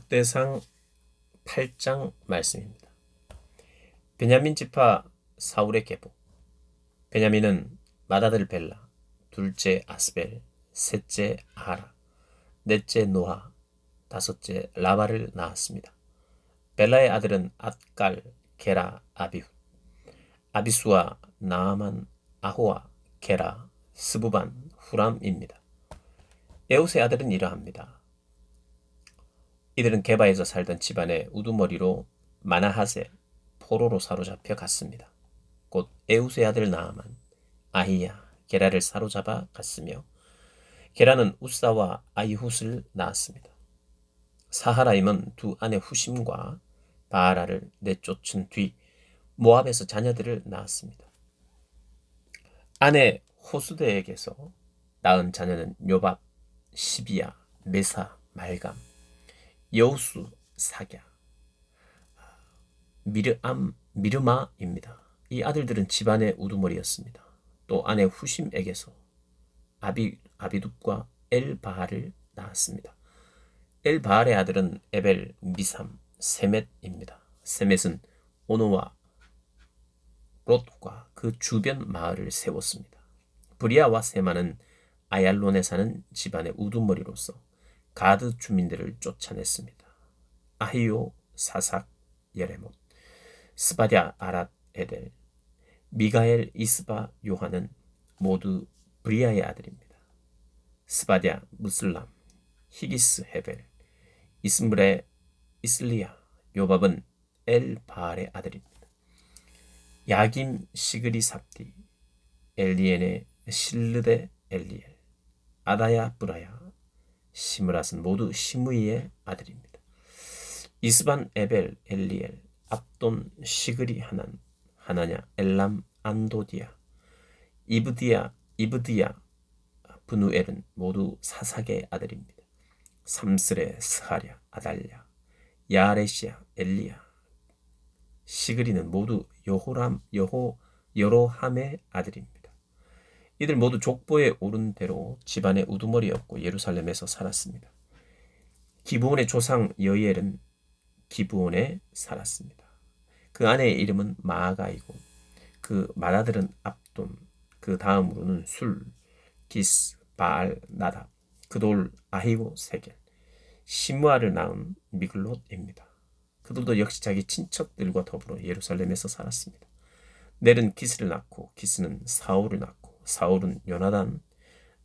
역대상 8장 말씀입니다. 베냐민 지파 사울의 계보. 베냐민은 맏아들 벨라, 둘째 아스벨, 셋째 아하라, 넷째 노아, 다섯째 라바를 낳았습니다. 벨라의 아들은 앗갈, 게라, 아비훗, 아비수와 나아만, 아호와, 게라, 스부반, 후람입니다. 에웃의 아들은 이러합니다. 이들은 게바에서 살던 집안의 우두머리로 마나하세, 포로로 사로잡혀 갔습니다. 곧 에웃의 아들 나아만, 아히야, 게라를 사로잡아 갔으며 게라는 우사와 아이훗을 낳았습니다. 사하라임은 두 아내 후심과 바아라를 내쫓은 뒤 모압에서 자녀들을 낳았습니다. 아내 호수대에게서 낳은 자녀는 요밥, 시비야, 메사, 말감, 여우수, 사갸, 미르마입니다. 이 아들들은 집안의 우두머리였습니다. 또 아내 후심에게서 아비둡과 엘바알을 낳았습니다. 엘바알의 아들은 에벨, 미삼, 세멧입니다. 세멧은 오노와 롯과 그 주변 마을을 세웠습니다. 브리아와 세마는 아얄론에 사는 집안의 우두머리로서 가드 주민들을 쫓아냈습니다. 아히요, 사삭, 예레못, 스바랴, 아랏, 에델, 미가엘, 이스바, 요한은 모두 브리아의 아들입니다. 스바랴, 무슬람, 히기스, 헤벨, 이스므레, 이슬리야, 요밥은 엘바알의 아들입니다. 야김, 시그리, 삽디, 엘리엔의 실르데, 엘리엘, 아다야, 브라야, 시므랏은 모두 시므이의 아들입니다. 이스반, 에벨, 엘리엘, 압돈, 시그리, 하나냐, 엘람, 안도디아, 이브디야, 브누엘은 모두 사삭의 아들입니다. 삼스레, 스하랴, 아달랴, 야레시아, 엘리야, 시그리는 모두 여로함의 아들입니다. 이들 모두 족보에 오른 대로 집안의 우두머리였고 예루살렘에서 살았습니다. 기브온의 조상 여이엘은 기브온에 살았습니다. 그 아내의 이름은 마아가이고 그 맏아들은 압돈, 그 다음으로는 술, 기스, 바알, 나답, 그돌, 아히고, 세겔, 시므아를 낳은 미글롯입니다. 그들도 역시 자기 친척들과 더불어 예루살렘에서 살았습니다. 넬은 기스를 낳고 기스는 사울을 낳고 사울은 요나단,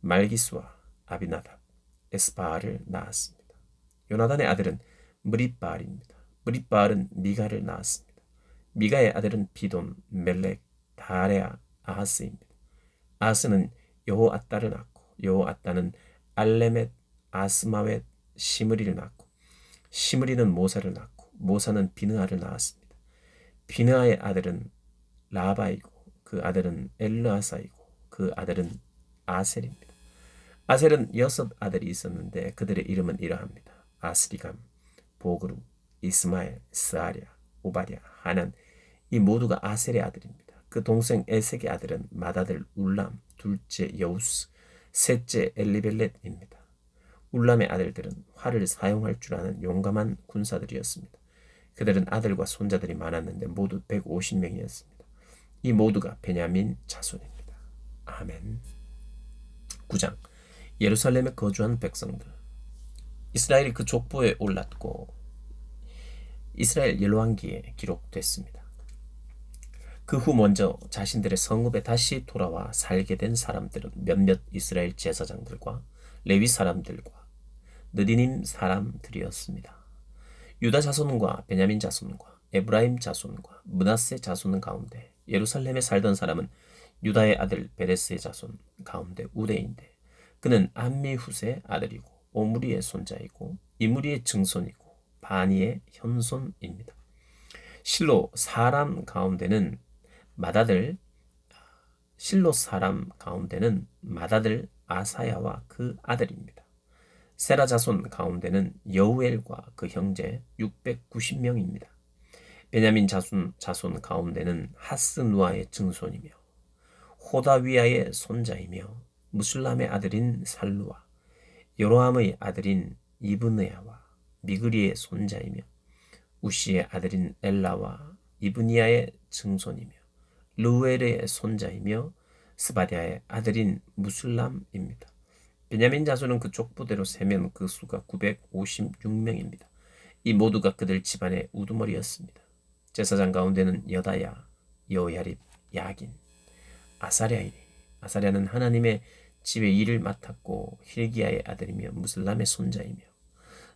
말기스와 아비나답, 에스바알을 낳았습니다. 요나단의 아들은 무릿바알입니다. 무릿바알은 미가를 낳았습니다. 미가의 아들은 비돈, 멜렉, 다레아, 아하스입니다. 아하스는 여호아따를 낳고 여호아따는 알레멧, 아스마웻, 시므리를 낳고 시므리는 모사를 낳고 모사는 비느아를 낳았습니다. 비느아의 아들은 라바이고 그 아들은 엘르아사이고 그 아들은 아셀입니다. 아셀은 6 아들이 있었는데 그들의 이름은 이러합니다. 아스리감, 보그루, 이스마엘, 스아랴, 오바랴, 하난, 이 모두가 아셀의 아들입니다. 그 동생 에색의 아들은 맏아들 울람, 둘째 여우스, 셋째 엘리벨렛입니다. 울람의 아들들은 활을 사용할 줄 아는 용감한 군사들이었습니다. 그들은 아들과 손자들이 많았는데 모두 150명이었습니다. 이 모두가 베냐민 자손입니다. 아멘. 9장. 예루살렘에 거주한 백성들. 이스라엘이 그 족보에 올랐고 이스라엘 열왕기에 기록됐습니다. 그 후 먼저 자신들의 성읍에 다시 돌아와 살게 된 사람들은 몇몇 이스라엘 제사장들과 레위 사람들과 느디님 사람들이었습니다. 유다 자손과 베냐민 자손과 에브라임 자손과 므낫세 자손 가운데 예루살렘에 살던 사람은 유다의 아들 베레스의 자손 가운데 우대인데 그는 암미훗의 아들이고 오므리의 손자이고 이므리의 증손이고 바니의 현손입니다. 실로 사람 가운데는 맏아들 아사야와 그 아들입니다. 세라 자손 가운데는 여우엘과 그 형제 690명입니다. 베냐민 자손 가운데는 하스누아의 증손이며 호다위아의 손자이며 무술람의 아들인 살루와 여로함의 아들인 이브느야와 미그리의 손자이며 우시의 아들인 엘라와 이브니아의 증손이며 르우엘의 손자이며 스바디아의 아들인 무슬람입니다. 베냐민 자손은 그 족보대로 세면 그 수가 956명입니다. 이 모두가 그들 집안의 우두머리였습니다. 제사장 가운데는 여다야, 여야립, 야긴, 아사랴이니 아사랴는 하나님의 집의 일을 맡았고 힐기야의 아들이며 무슬람의 손자이며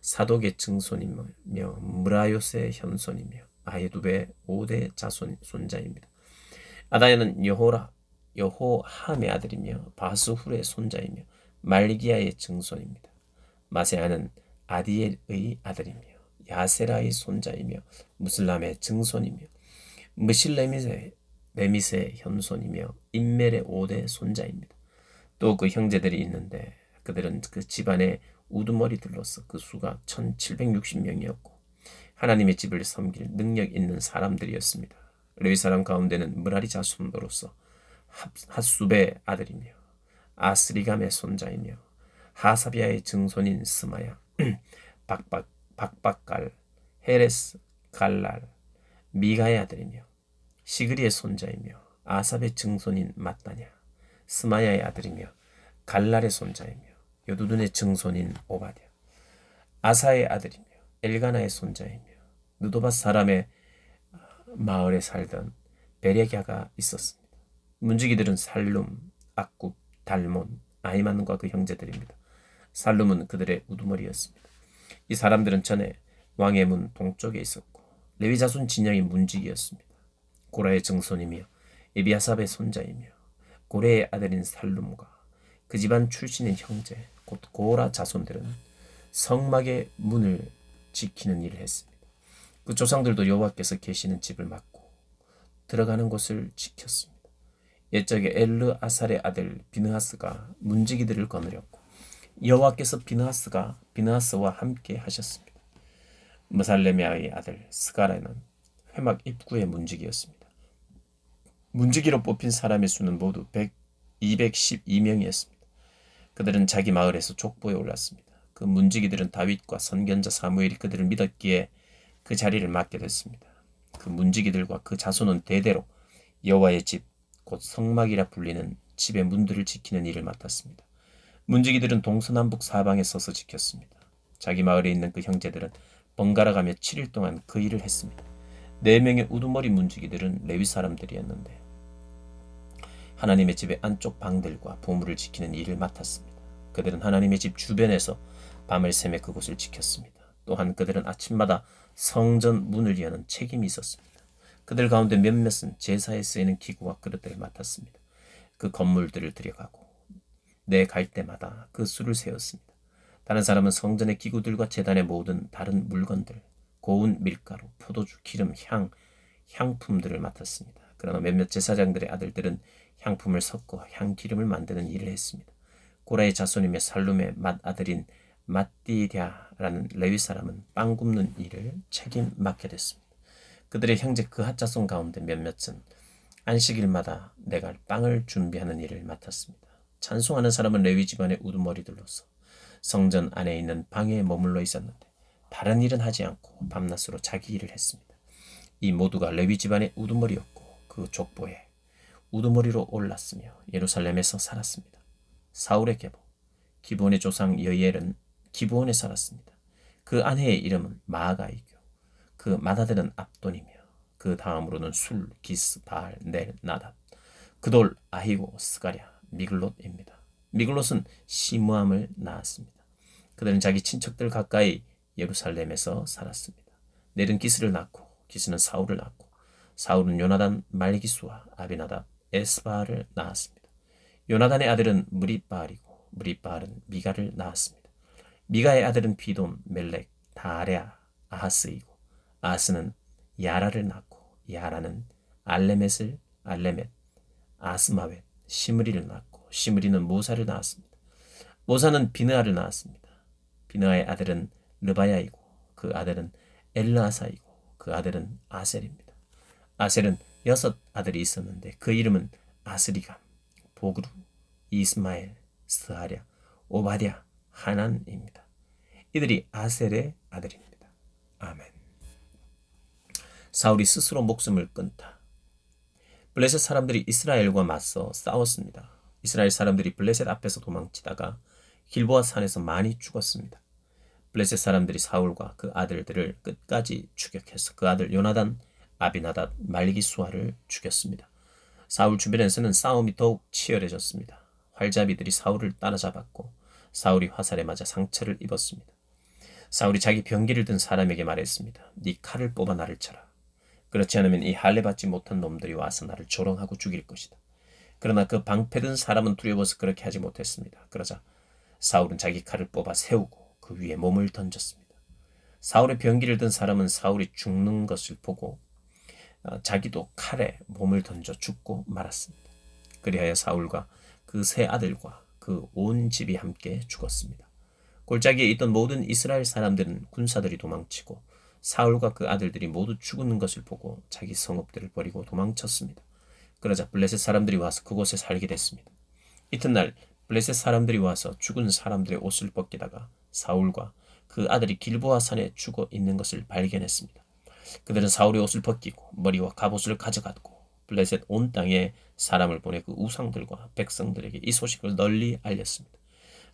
사독의 증손이며 무라요스의 현손이며 아히두베의 5대 자손 손자입니다. 아다야는 여호함의 아들이며 바스훌의 손자이며 말기야의 증손입니다. 마세아는 아디엘의 아들이며 야세라의 손자이며 무슬람의 증손이며 무실레밋의 현손이며 인멜의 5대 손자입니다. 또 그 형제들이 있는데 그들은 그 집안의 우두머리들로서 그 수가 1760명이었고 하나님의 집을 섬길 능력 있는 사람들이었습니다. 레위 사람 가운데는 무라리 자손으로서 핫수베의 아들이며 아스리감의 손자이며 하사비아의 증손인 스마야, 박박갈, 헤레스, 갈랄, 미가의 아들이며 시그리의 손자이며 아삽의 증손인 마따냐, 스마야의 아들이며 갈랄의 손자이며 여두둔의 증손인 오바댜, 아사의 아들이며 엘가나의 손자이며 느도밧 사람의 마을에 살던 베레갸가 있었습니다. 문지기들은 살룸, 악굽, 달몬, 아히만과 그 형제들입니다. 살룸은 그들의 우두머리였습니다. 이 사람들은 전에 왕의 문 동쪽에 있었고 레위 자손 진영의 문지기였습니다. 고라의 증손이며 에비아삽의 손자이며 고레의 아들인 살룸과 그 집안 출신의 형제 곧 고라 자손들은 성막의 문을 지키는 일을 했습니다. 그 조상들도 여호와께서 계시는 집을 맡고 들어가는 곳을 지켰습니다. 옛적에 엘르아살의 아들 비느하스가 문지기들을 거느렸고 여호와께서 비느하스와 함께 하셨습니다. 무살레메아의 아들 스가라는 회막 입구의 문지기였습니다. 문지기로 뽑힌 사람의 수는 모두 212명이었습니다. 그들은 자기 마을에서 족보에 올랐습니다. 그 문지기들은 다윗과 선견자 사무엘이 그들을 믿었기에 그 자리를 맡게 됐습니다. 그 문지기들과 그 자손은 대대로 여호와의 집, 곧 성막이라 불리는 집의 문들을 지키는 일을 맡았습니다. 문지기들은 동서남북 사방에 서서 지켰습니다. 자기 마을에 있는 그 형제들은 번갈아가며 7일 동안 그 일을 했습니다. 4명의 우두머리 문지기들은 레위 사람들이었는데 하나님의 집의 안쪽 방들과 보물을 지키는 일을 맡았습니다. 그들은 하나님의 집 주변에서 밤을 새며 그곳을 지켰습니다. 또한 그들은 아침마다 성전 문을 여는 책임이 있었습니다. 그들 가운데 몇몇은 제사에 쓰이는 기구와 그릇들을 맡았습니다. 그 건물들을 들여가고 내 갈 때마다 그 수를 세웠습니다. 다른 사람은 성전의 기구들과 제단의 모든 다른 물건들, 고운 밀가루, 포도주, 기름, 향품들을 맡았습니다. 그러나 몇몇 제사장들의 아들들은 향품을 섞어 향기름을 만드는 일을 했습니다. 고라의 자손이며 살룸의 맏아들인 mat디랴라는 레위 사람은 빵 굽는 일을 책임 맡게 됐습니다. 그들의 형제 그핫 자손 가운데 몇몇은 안식일마다 내갈 빵을 준비하는 일을 맡았습니다. 찬송하는 사람은 레위 집안의 우두머리들로서 성전 안에 있는 방에 머물러 있었는데 다른 일은 하지 않고 밤낮으로 자기 일을 했습니다. 이 모두가 레위 집안의 우두머리였고 그 족보에 우두머리로 올랐으며 예루살렘에서 살았습니다. 사울의 계보 기브온의 조상 여이엘은 기브온에 살았습니다. 그 아내의 이름은 마아가이고 그 맏아들은 압돈이며 그 다음으로는 술, 기스, 바알, 넬, 나답, 그돌, 아히고, 스가랴, 미글롯입니다. 미글롯은 시므함을 낳았습니다. 그들은 자기 친척들 가까이 예루살렘에서 살았습니다. 넬은 기스를 낳고 기스는 사울을 낳고 사울은 요나단, 말기수와 아비나답, 에스바알을 낳았습니다. 요나단의 아들은 무리바알이고 무리바알은 미가를 낳았습니다. 미가의 아들은 비돈, 멜렉, 다레아, 아하스이고 아하스는 야라를 낳고 야라는 알레멧, 아스마웻, 시므리를 낳고 시므리는 모사를 낳았습니다. 모사는 비느아를 낳았습니다. 비느아의 아들은 르바야이고 그 아들은 엘르아사이고 그 아들은 아셀입니다. 아셀은 6 아들이 있었는데 그 이름은 아스리감, 보그루, 이스마엘, 스하랴, 오바댜, 하난입니다. 이들이 아셀의 아들입니다. 아멘. 사울이 스스로 목숨을 끊다. 블레셋 사람들이 이스라엘과 맞서 싸웠습니다. 이스라엘 사람들이 블레셋 앞에서 도망치다가 길보아 산에서 많이 죽었습니다. 블레셋 사람들이 사울과 그 아들들을 끝까지 추격해서 그 아들 요나단, 아비나답, 말기수아를 죽였습니다. 사울 주변에서는 싸움이 더욱 치열해졌습니다. 활잡이들이 사울을 따라잡았고 사울이 화살에 맞아 상처를 입었습니다. 사울이 자기 병기를 든 사람에게 말했습니다. 네 칼을 뽑아 나를 쳐라. 그렇지 않으면 이 할례 받지 못한 놈들이 와서 나를 조롱하고 죽일 것이다. 그러나 그 방패든 사람은 두려워서 그렇게 하지 못했습니다. 그러자 사울은 자기 칼을 뽑아 세우고 그 위에 몸을 던졌습니다. 사울의 병기를 든 사람은 사울이 죽는 것을 보고 자기도 칼에 몸을 던져 죽고 말았습니다. 그리하여 사울과 그 세 아들과 그 온 집이 함께 죽었습니다. 골짜기에 있던 모든 이스라엘 사람들은 군사들이 도망치고 사울과 그 아들들이 모두 죽는 것을 보고 자기 성읍들을 버리고 도망쳤습니다. 그러자 블레셋 사람들이 와서 그곳에 살게 됐습니다. 이튿날 블레셋 사람들이 와서 죽은 사람들의 옷을 벗기다가 사울과 그 아들이 길보아 산에 죽어 있는 것을 발견했습니다. 그들은 사울의 옷을 벗기고 머리와 갑옷을 가져갔고 블레셋 온 땅에 사람을 보내 그 우상들과 백성들에게 이 소식을 널리 알렸습니다.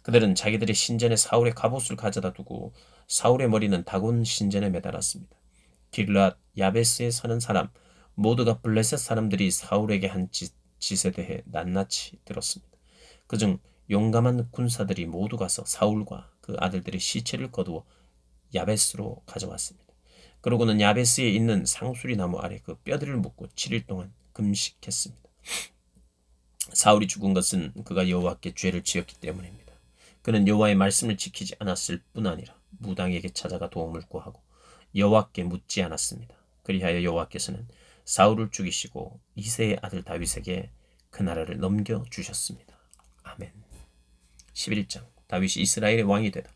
그들은 자기들의 신전에 사울의 갑옷을 가져다 두고 사울의 머리는 다곤 신전에 매달았습니다. 길랏 야베스에 사는 사람 모두가 블레셋 사람들이 사울에게 한 짓에 대해 낱낱이 들었습니다. 그중 용감한 군사들이 모두 가서 사울과 그 아들들의 시체를 거두어 야베스로 가져왔습니다. 그러고는 야베스에 있는 상수리 나무 아래 그 뼈들을 묶고 7일 동안 금식했습니다. 사울이 죽은 것은 그가 여호와께 죄를 지었기 때문입니다. 그는 여호와의 말씀을 지키지 않았을 뿐 아니라 무당에게 찾아가 도움을 구하고 여호와께 묻지 않았습니다. 그리하여 여호와께서는 사울을 죽이시고 이새의 아들 다윗에게 그 나라를 넘겨주셨습니다. 아멘. 11장 다윗이 이스라엘의 왕이 되다.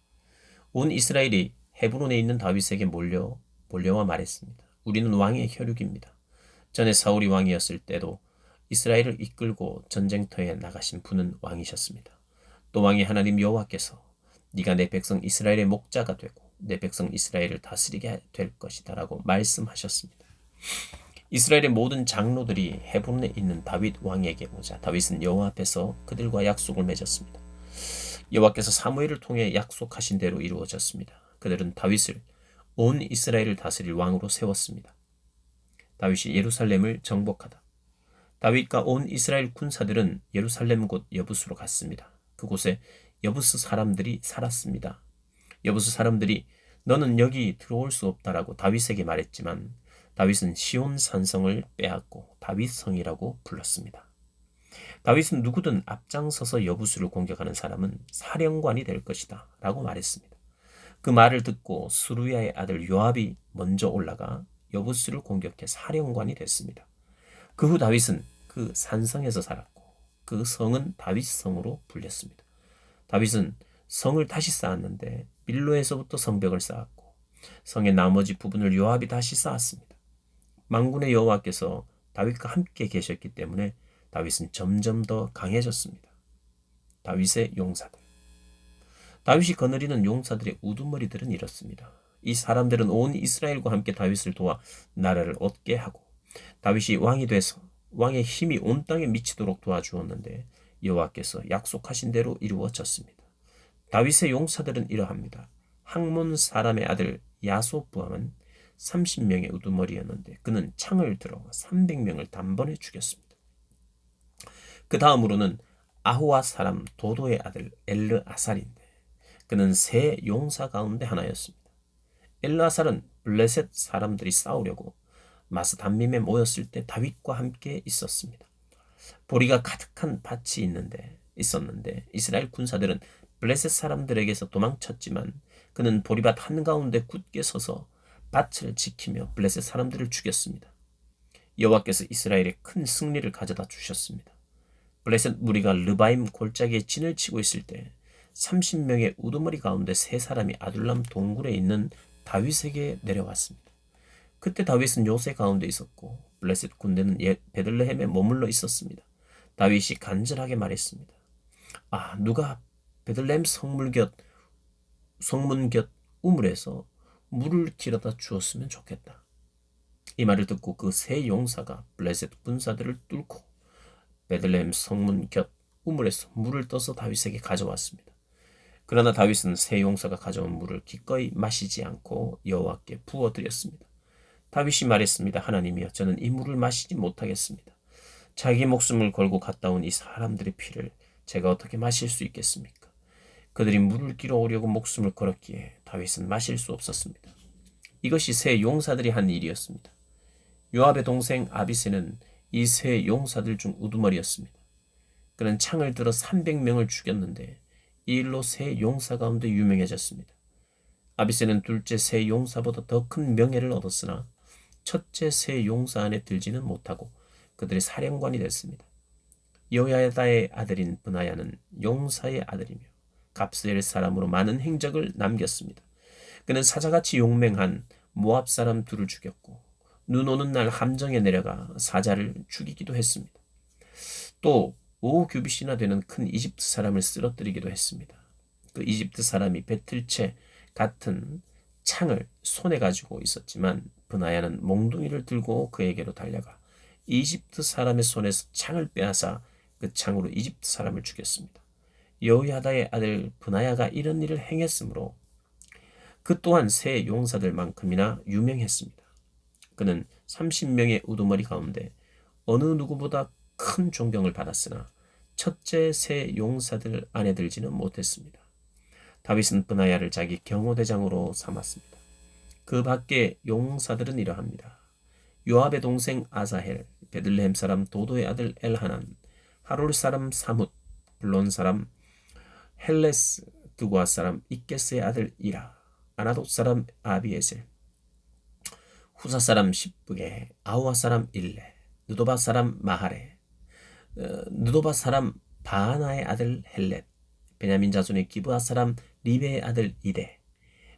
온 이스라엘이 헤브론에 있는 다윗에게 몰려와 말했습니다. 우리는 왕의 혈육입니다. 전에 사울이 왕이었을 때도 이스라엘을 이끌고 전쟁터에 나가신 분은 왕이셨습니다. 또 왕의 하나님 여호와께서 네가 내 백성 이스라엘의 목자가 되고 내 백성 이스라엘을 다스리게 될 것이다 라고 말씀하셨습니다. 이스라엘의 모든 장로들이 헤브론에 있는 다윗 왕에게 오자 다윗은 여호와 앞에서 그들과 약속을 맺었습니다. 여호와께서 사무엘을 통해 약속하신 대로 이루어졌습니다. 그들은 다윗을 온 이스라엘을 다스릴 왕으로 세웠습니다. 다윗이 예루살렘을 정복하다. 다윗과 온 이스라엘 군사들은 예루살렘 곧 여부스로 갔습니다. 그곳에 여부스 사람들이 살았습니다. 여부스 사람들이 너는 여기 들어올 수 없다라고 다윗에게 말했지만 다윗은 시온 산성을 빼앗고 다윗성이라고 불렀습니다. 다윗은 누구든 앞장서서 여부스를 공격하는 사람은 사령관이 될 것이다 라고 말했습니다. 그 말을 듣고 스루야의 아들 요압이 먼저 올라가 여부스를 공격해 사령관이 됐습니다. 그 후 다윗은 그 산성에서 살았고 그 성은 다윗성으로 불렸습니다. 다윗은 성을 다시 쌓았는데 밀로에서부터 성벽을 쌓았고 성의 나머지 부분을 요압이 다시 쌓았습니다. 만군의 여호와께서 다윗과 함께 계셨기 때문에 다윗은 점점 더 강해졌습니다. 다윗의 용사들. 다윗이 거느리는 용사들의 우두머리들은 이렇습니다. 이 사람들은 온 이스라엘과 함께 다윗을 도와 나라를 얻게 하고 다윗이 왕이 돼서 왕의 힘이 온 땅에 미치도록 도와주었는데 여호와께서 약속하신 대로 이루어졌습니다. 다윗의 용사들은 이러합니다. 학몬 사람의 아들 야소부함은 30명의 우두머리였는데 그는 창을 들어 300명을 단번에 죽였습니다. 그 다음으로는 아호와 사람 도도의 아들 엘르아살인데 그는 세 용사 가운데 하나였습니다. 엘르아살은 블레셋 사람들이 싸우려고 마스단밈에 모였을 때 다윗과 함께 있었습니다. 보리가 가득한 밭이 있었는데 이스라엘 군사들은 블레셋 사람들에게서 도망쳤지만 그는 보리밭 한가운데 굳게 서서 밭을 지키며 블레셋 사람들을 죽였습니다. 여호와께서 이스라엘에 큰 승리를 가져다 주셨습니다. 블레셋 무리가 르바임 골짜기에 진을 치고 있을 때 30명의 우두머리 가운데 세 사람이 아둘람 동굴에 있는 다윗에게 내려왔습니다. 그때 다윗은 요새 가운데 있었고 블레셋 군대는 베들레헴에 머물러 있었습니다. 다윗이 간절하게 말했습니다. 누가 베들레헴 성물 곁 성문 곁 우물에서 물을 길어다 주었으면 좋겠다. 이 말을 듣고 그 세 용사가 블레셋 군사들을 뚫고 베들레헴 성문 곁 우물에서 물을 떠서 다윗에게 가져왔습니다. 그러나 다윗은 세 용사가 가져온 물을 기꺼이 마시지 않고 여호와께 부어드렸습니다. 다윗이 말했습니다. 하나님이여, 저는 이 물을 마시지 못하겠습니다. 자기 목숨을 걸고 갔다 온 이 사람들의 피를 제가 어떻게 마실 수 있겠습니까? 그들이 물을 길어오려고 목숨을 걸었기에 다윗은 마실 수 없었습니다. 이것이 세 용사들이 한 일이었습니다. 요압의 동생 아비새는 이 세 용사들 중 우두머리였습니다. 그는 창을 들어 300명을 죽였는데 이 일로 세 용사 가운데 유명해졌습니다. 아비새는 둘째 세 용사보다 더 큰 명예를 얻었으나 첫째 세 용사 안에 들지는 못하고 그들의 사령관이 됐습니다. 여호야다의 아들인 브나야는 용사의 아들이며 갑스엘 사람으로 많은 행적을 남겼습니다. 그는 사자같이 용맹한 모압 사람 둘을 죽였고 눈 오는 날 함정에 내려가 사자를 죽이기도 했습니다. 또 5규빗이나 되는 큰 이집트 사람을 쓰러뜨리기도 했습니다. 그 이집트 사람이 배틀채 같은 창을 손에 가지고 있었지만 브나야는 몽둥이를 들고 그에게로 달려가 이집트 사람의 손에서 창을 빼앗아 그 창으로 이집트 사람을 죽였습니다. 여호야다의 아들 브나야가 이런 일을 행했으므로 그 또한 세 용사들만큼이나 유명했습니다. 그는 30명의 우두머리 가운데 어느 누구보다 큰 존경을 받았으나 첫째 세 용사들 안에 들지는 못했습니다. 다윗은 브나야를 자기 경호대장으로 삼았습니다. 그 밖에 용사들은 이러합니다. 요압의 동생 아사헬, 베들레헴 사람 도도의 아들 엘하난, 하롤 사람 사뭇, 블론 사람 헬레스, 두고아 사람 이게스의 아들 이라, 아나돗 사람 아비에셀, 후사 사람 십부게, 아우아 사람 일레, 느도바 사람 마하레, 느도바 사람 바하나의 아들 헬렛, 베냐민 자손의 기브아 사람 리베의 아들 이데,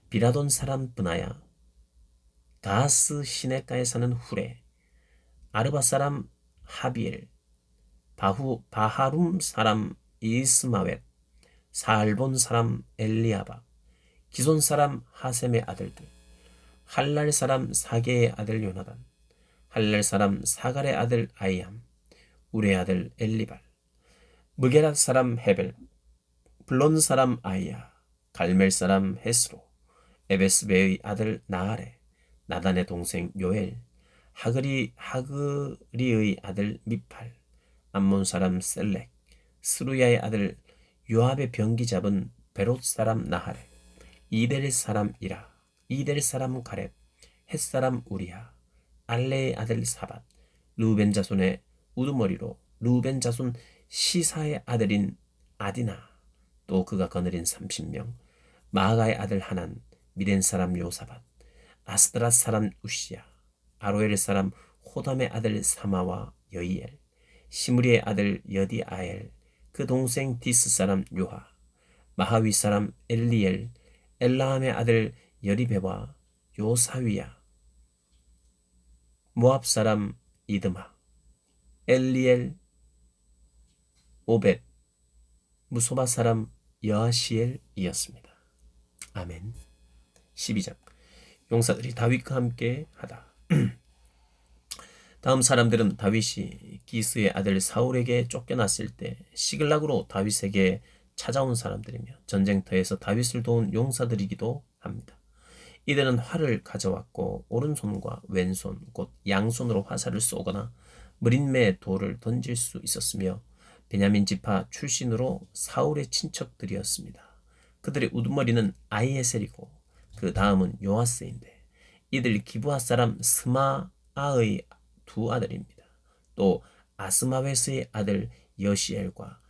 비라돈 사람 브나야, 가스 시내가에 사는 후레, 아르바 사람 하비엘, 바하룸 사람 이스마웻, 사알본 사람 엘리아바, 기손 사람 하셈의 아들들, 할랄 사람 사게의 아들 요나단, 할랄 사람 사갈의 아들 아이암, 우레의 아들 엘리발, 무게랏 사람 헤벨, 블론 사람 아이야, 갈멜 사람 헤스로, 에베스베의 아들 나아레, 나단의 동생 요엘, 하그리의 아들 미팔, 암몬 사람 셀렉, 스루야의 아들 요압의 병기 잡은 베롯 사람 나하레, 이델 사람 이라, 이델 사람 가렙, 헷 사람 우리야, 알레의 아들 사밧, 루벤 자손의 우두머리로 루벤 자손 시사의 아들인 아디나, 또 그가 거느린 30명, 마아가의 아들 하난, 미렌 사람 요사밧, 아스드랏 사람 우시야, 아로엘 사람 호담의 아들 사마와 여이엘, 시므리의 아들 여디아엘, 그 동생 디스 사람 요하, 마하위 사람 엘리엘, 엘라함의 아들 여리베와 요사위야, 모압 사람 이드마, 엘리엘, 오벳, 무소바 사람 여하시엘이었습니다. 아멘. 12장. 용사들이 다윗과 함께 하다. 다음 사람들은 다윗이 기스의 아들 사울에게 쫓겨났을 때 시글락으로 다윗에게 찾아온 사람들이며 전쟁터에서 다윗을 도운 용사들이기도 합니다. 이들은 활을 가져왔고 오른손과 왼손 곧 양손으로 화살을 쏘거나 무린매에 돌을 던질 수 있었으며 베냐민 지파 출신으로 사울의 친척들이었습니다. 그들의 우두머리는 아히에셀이고 그 다음은 요아스인데 이들 기브아 사람 스마아의 두 아들입니다. 또 아스마웨스의 아들 여시엘과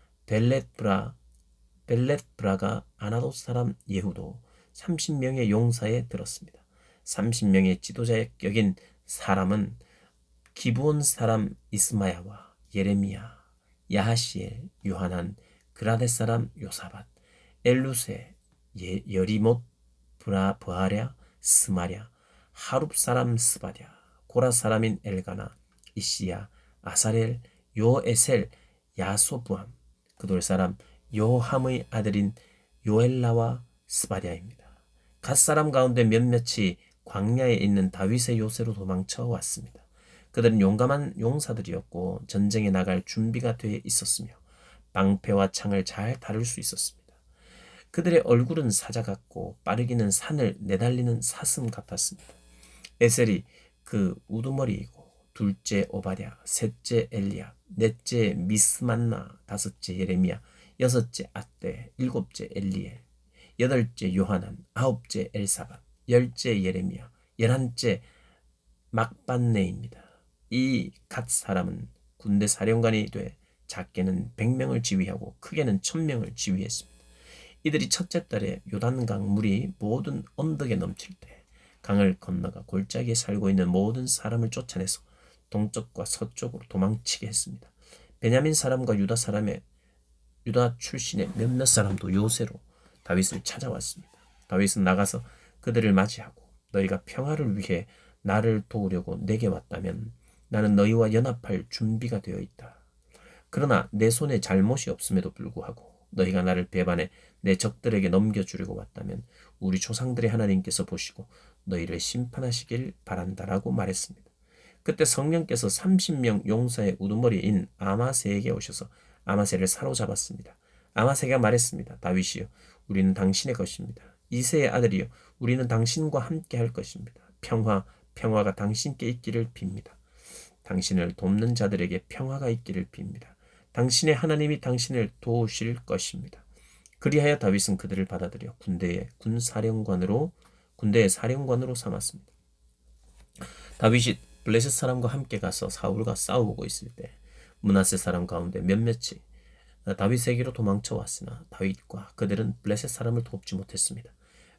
벨렛브라가 아나돗 사람 예후도 30명의 용사에 들었습니다. 30명의 지도자의 격인 사람은 기브온 사람 이스마야와 예레미야, 야하시엘, 요하난, 그라데 사람 요사밧, 엘루세, 여리못, 부하랴, 스마랴, 하룹 사람 스바랴, 고라 사람인 엘가나, 이시야, 아사렐, 요에셀, 야소부함, 그돌 사람 요함의 아들인 요엘라와 스바랴입니다. 갓 사람 가운데 몇몇이 광야에 있는 다윗의 요새로 도망쳐 왔습니다. 그들은 용감한 용사들이었고 전쟁에 나갈 준비가 돼 있었으며 방패와 창을 잘 다룰 수 있었습니다. 그들의 얼굴은 사자 같고 빠르기는 산을 내달리는 사슴 같았습니다. 에셀이 그 우두머리이고 둘째 오바랴, 셋째 엘리야, 넷째 미스만나, 다섯째 예레미야, 여섯째 앗대, 일곱째 엘리엘, 여덟째 요하난, 아홉째 엘사밧, 열째 예레미야, 열한째 막반네입니다. 이 갓 사람은 군대 사령관이 돼 작게는 100명을 지휘하고 크게는 1000명을 지휘했습니다. 이들이 첫째 달에 요단강 물이 모든 언덕에 넘칠 때 강을 건너가 골짜기에 살고 있는 모든 사람을 쫓아내서 동쪽과 서쪽으로 도망치게 했습니다. 베냐민 사람과 유다 출신의 몇몇 사람도 요새로 다윗을 찾아왔습니다. 다윗은 나가서 그들을 맞이하고 너희가 평화를 위해 나를 도우려고 내게 왔다면 나는 너희와 연합할 준비가 되어 있다. 그러나 내 손에 잘못이 없음에도 불구하고 너희가 나를 배반해 내 적들에게 넘겨주려고 왔다면 우리 조상들의 하나님께서 보시고 너희를 심판하시길 바란다라고 말했습니다. 그때 성령께서 30명 용사의 우두머리인 아마세에게 오셔서 아마세를 사로잡았습니다. 아마세가 말했습니다. 다윗이여, 우리는 당신의 것입니다. 이새의 아들이여, 우리는 당신과 함께 할 것입니다. 평화가 당신께 있기를 빕니다. 당신을 돕는 자들에게 평화가 있기를 빕니다. 당신의 하나님이 당신을 도우실 것입니다. 그리하여 다윗은 그들을 받아들여 군대의 사령관으로 삼았습니다. 다윗이 블레셋 사람과 함께 가서 사울과 싸우고 있을 때 므낫세 사람 가운데 몇몇이 다윗에게로 도망쳐 왔으나 다윗과 그들은 블레셋 사람을 돕지 못했습니다.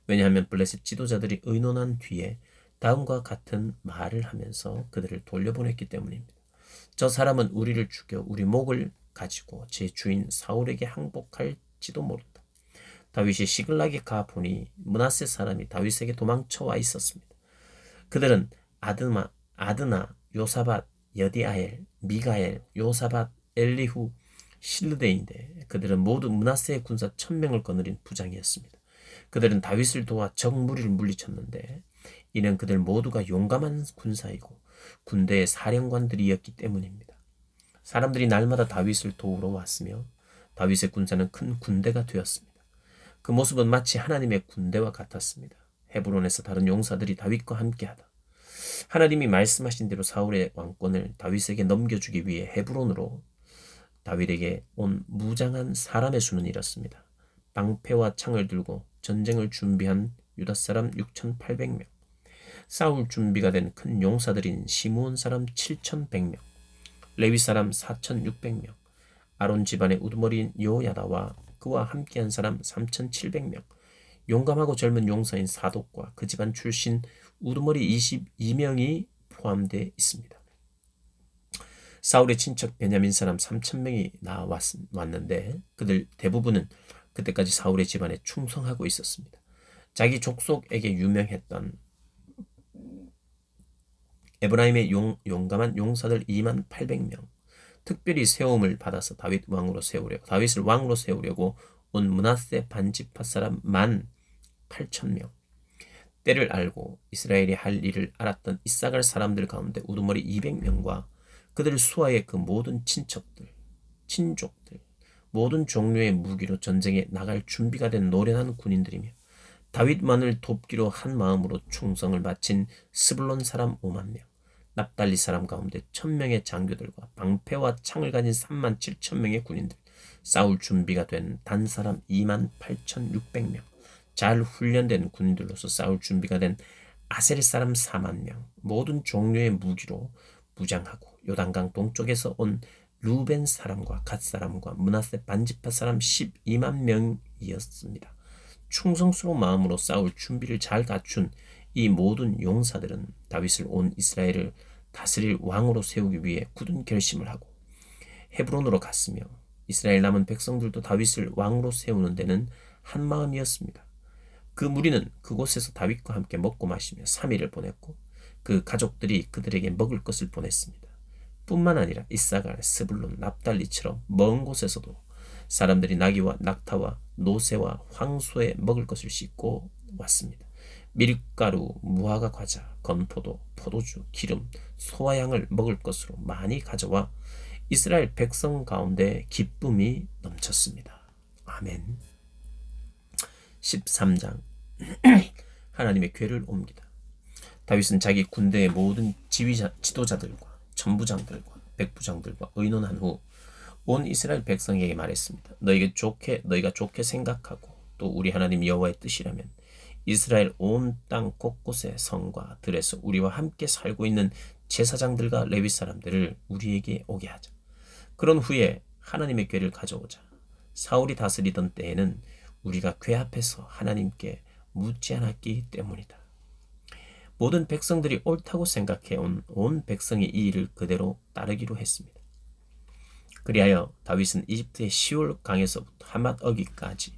왜냐하면 블레셋 지도자들이 의논한 뒤에 다음과 같은 말을 하면서 그들을 돌려보냈기 때문입니다. 저 사람은 우리를 죽여 우리 목을 가지고 제 주인 사울에게 항복할지도 모른다. 다윗이 시글락에 가 보니 므낫세 사람이 다윗에게 도망쳐 와 있었습니다. 그들은 아드나, 요사밧, 여디아엘, 미가엘, 요사밧, 엘리후, 실르데인데 그들은 모두 므낫세의 군사 1000명을 거느린 부장이었습니다. 그들은 다윗을 도와 적 무리를 물리쳤는데 이는 그들 모두가 용감한 군사이고 군대의 사령관들이었기 때문입니다. 사람들이 날마다 다윗을 도우러 왔으며 다윗의 군사는 큰 군대가 되었습니다. 그 모습은 마치 하나님의 군대와 같았습니다. 헤브론에서 다른 용사들이 다윗과 함께하다. 하나님이 말씀하신 대로 사울의 왕권을 다윗에게 넘겨주기 위해 헤브론으로 다윗에게 온 무장한 사람의 수는 이렇습니다. 방패와 창을 들고 전쟁을 준비한 유다 사람 6800명, 싸울 준비가 된 큰 용사들인 시므온 사람 7100명, 레위 사람 4600명, 아론 집안의 우두머리인 요야다와 그와 함께한 사람 3700명, 용감하고 젊은 용사인 사독과 그 집안 출신 우두머리 22명이 포함되어 있습니다. 사울의 친척 베냐민 사람 3000명이 왔는데 그들 대부분은 그때까지 사울의 집안에 충성하고 있었습니다. 자기 족속에게 유명했던 에브라임의 용감한 용사들 2800명, 특별히 세움을 받아서 다윗을 왕으로 세우려고 온 므낫세 반지파 사람 18,000명, 때를 알고 이스라엘이 할 일을 알았던 이사갈 사람들 가운데 우두머리 200명과 그들 수하의 그 모든 친족들, 모든 종류의 무기로 전쟁에 나갈 준비가 된 노련한 군인들이며 다윗만을 돕기로 한 마음으로 충성을 바친 스불론 사람 5만 명, 납달리 사람 가운데 1000명의 장교들과 방패와 창을 가진 37,000명의 군인들, 싸울 준비가 된 단 사람 28,600명, 잘 훈련된 군인들로서 싸울 준비가 된 아셀 사람 4만 명, 모든 종류의 무기로 무장하고 요단강 동쪽에서 온 루벤 사람과 갓 사람과 므낫세 반지파 사람 12만 명이었습니다. 충성스러운 마음으로 싸울 준비를 잘 갖춘 이 모든 용사들은 다윗을 온 이스라엘을 다스릴 왕으로 세우기 위해 굳은 결심을 하고 헤브론으로 갔으며 이스라엘 남은 백성들도 다윗을 왕으로 세우는 데는 한 마음이었습니다. 그 무리는 그곳에서 다윗과 함께 먹고 마시며 3일을 보냈고 그 가족들이 그들에게 먹을 것을 보냈습니다. 뿐만 아니라 이사갈, 스불론, 납달리처럼 먼 곳에서도 사람들이 나귀와 낙타와 노새와 황소에 먹을 것을 싣고 왔습니다. 밀가루, 무화과 과자, 건포도, 포도주, 기름, 소와 양을 먹을 것으로 많이 가져와 이스라엘 백성 가운데 기쁨이 넘쳤습니다. 아멘. 13장 하나님의 궤를 옮기다. 다윗은 자기 군대의 모든 지도자들과 천부장들과 백부장들과 의논한 후 온 이스라엘 백성에게 말했습니다. 너희가 좋게 생각하고 또 우리 하나님 여호와의 뜻이라면 이스라엘 온 땅 곳곳의 성과 들에서 우리와 함께 살고 있는 제사장들과 레위 사람들을 우리에게 오게 하자. 그런 후에 하나님의 궤를 가져오자. 사울이 다스리던 때에는 우리가 궤 앞에서 하나님께 묻지 않았기 때문이다. 모든 백성들이 옳다고 생각해온 온 백성이 이 일을 그대로 따르기로 했습니다. 그리하여 다윗은 이집트의 시올 강에서부터 하맛 어기까지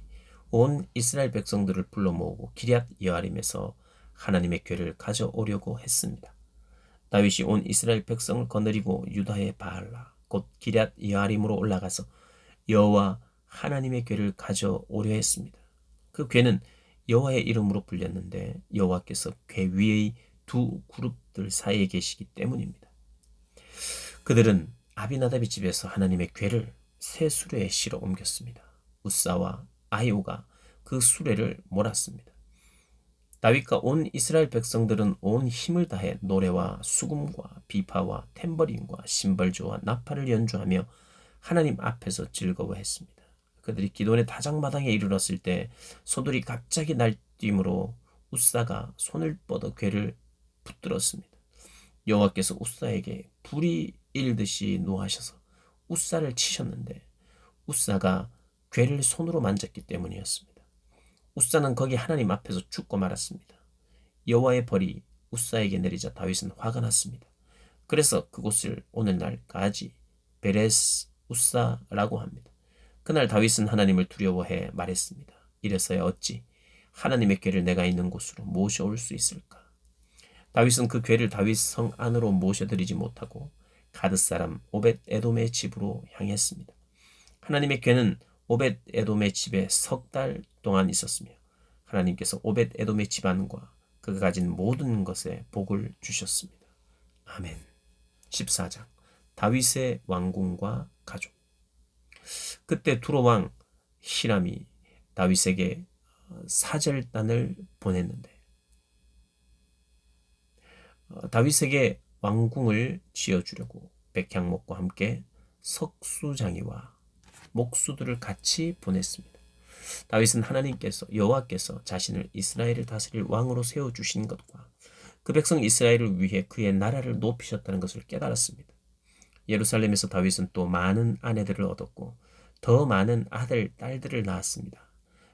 온 이스라엘 백성들을 불러 모으고 기럇 여아림에서 하나님의 궤를 가져오려고 했습니다. 다윗이 온 이스라엘 백성을 거느리고 유다의 바알라 곧 기럇 여아림으로 올라가서 여호와 하나님의 궤를 가져오려 했습니다. 그 궤는 여호와의 이름으로 불렸는데 여호와께서 궤 위의 두 그룹들 사이에 계시기 때문입니다. 그들은 아비나답의 집에서 하나님의 궤를 새 수레에 실어 옮겼습니다. 우사와 아히오가 그 수레를 몰았습니다. 다윗과 온 이스라엘 백성들은 온 힘을 다해 노래와 수금과 비파와 탬버린과 심벌조와 나팔을 연주하며 하나님 앞에서 즐거워했습니다. 그들이 기돈의 다장마당에 이르렀을 때 소들이 갑자기 날뛰므로 우사가 손을 뻗어 궤를 붙들었습니다. 여호와께서 우사에게 불이 일듯이 노하셔서 우사를 치셨는데 우사가 궤를 손으로 만졌기 때문이었습니다. 우사는 거기 하나님 앞에서 죽고 말았습니다. 여호와의 벌이 우사에게 내리자 다윗은 화가 났습니다. 그래서 그곳을 오늘날까지 베레스 우사라고 합니다. 그날 다윗은 하나님을 두려워해 말했습니다. 이래서야 어찌 하나님의 궤를 내가 있는 곳으로 모셔올 수 있을까? 다윗은 그 궤를 다윗 성 안으로 모셔드리지 못하고 가드 사람 오벳 에돔의 집으로 향했습니다. 하나님의 궤는 오벳 에돔의 집에 3달 동안 있었으며 하나님께서 오벳 에돔의 집안과 그가 가진 모든 것에 복을 주셨습니다. 아멘. 14장 다윗의 왕궁과 가족. 그때 두로 왕 히람이 다윗에게 사절단을 보냈는데 다윗에게 왕궁을 지어주려고 백향목과 함께 석수장이와 목수들을 같이 보냈습니다. 다윗은 하나님께서 여호와께서 자신을 이스라엘을 다스릴 왕으로 세워주신 것과 그 백성 이스라엘을 위해 그의 나라를 높이셨다는 것을 깨달았습니다. 예루살렘에서 다윗은 또 많은 아내들을 얻었고 더 많은 아들, 딸들을 낳았습니다.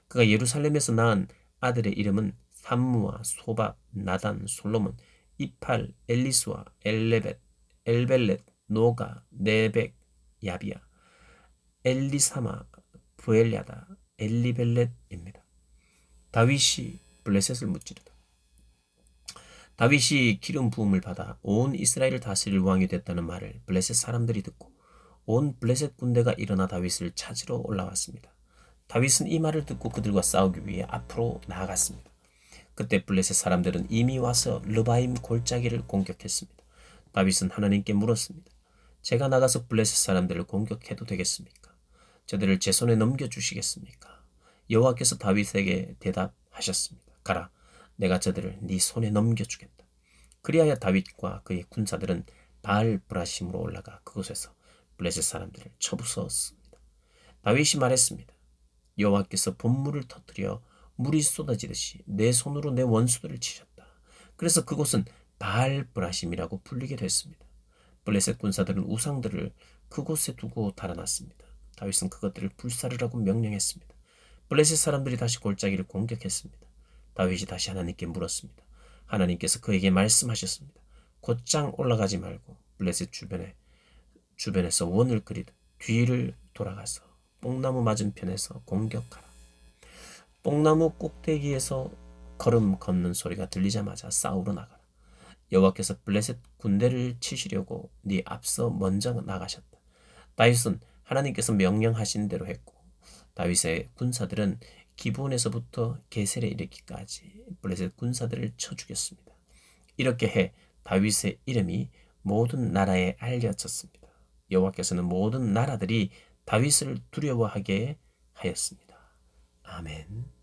그가 예루살렘에서 낳은 아들의 이름은 삼무와 소밥, 나단, 솔로몬, 이팔, 엘리스와 엘레벳, 엘벨렛, 노가, 네벡, 야비야, 엘리사마, 부엘야다, 엘리벨렛입니다. 다윗이 블레셋을 무찌르다. 다윗이 기름 부음을 받아 온 이스라엘을 다스릴 왕이 됐다는 말을 블레셋 사람들이 듣고 온 블레셋 군대가 일어나 다윗을 찾으러 올라왔습니다. 다윗은 이 말을 듣고 그들과 싸우기 위해 앞으로 나아갔습니다. 그때 블레셋 사람들은 이미 와서 르바임 골짜기를 공격했습니다. 다윗은 하나님께 물었습니다. 제가 나가서 블레셋 사람들을 공격해도 되겠습니까? 저들을 제 손에 넘겨주시겠습니까? 여호와께서 다윗에게 대답하셨습니다. 가라, 내가 저들을 네 손에 넘겨주겠다. 그리하여 다윗과 그의 군사들은 바알 브라심으로 올라가 그곳에서 블레셋 사람들을 쳐부수었습니다. 다윗이 말했습니다. 여호와께서 본물을 터뜨려 물이 쏟아지듯이 내 손으로 내 원수들을 치셨다. 그래서 그곳은 바알 브라심이라고 불리게 됐습니다. 블레셋 군사들은 우상들을 그곳에 두고 달아났습니다. 다윗은 그것들을 불사르라고 명령했습니다. 블레셋 사람들이 다시 골짜기를 공격했습니다. 다윗이 다시 하나님께 물었습니다. 하나님께서 그에게 말씀하셨습니다. 곧장 올라가지 말고 블레셋 주변에서 원을 그리듯 뒤를 돌아가서 뽕나무 맞은편에서 공격하라. 뽕나무 꼭대기에서 걸음 걷는 소리가 들리자마자 싸우러 나가라. 여호와께서 블레셋 군대를 치시려고 네 앞서 먼저 나가셨다. 다윗은 하나님께서 명령하신 대로 했고 다윗의 군사들은 기브온에서부터 게셀에 이르기까지 블레셋 군사들을 쳐 죽였습니다. 이렇게 해 다윗의 이름이 모든 나라에 알려졌습니다. 여호와께서는 모든 나라들이 다윗을 두려워하게 하였습니다. 아멘.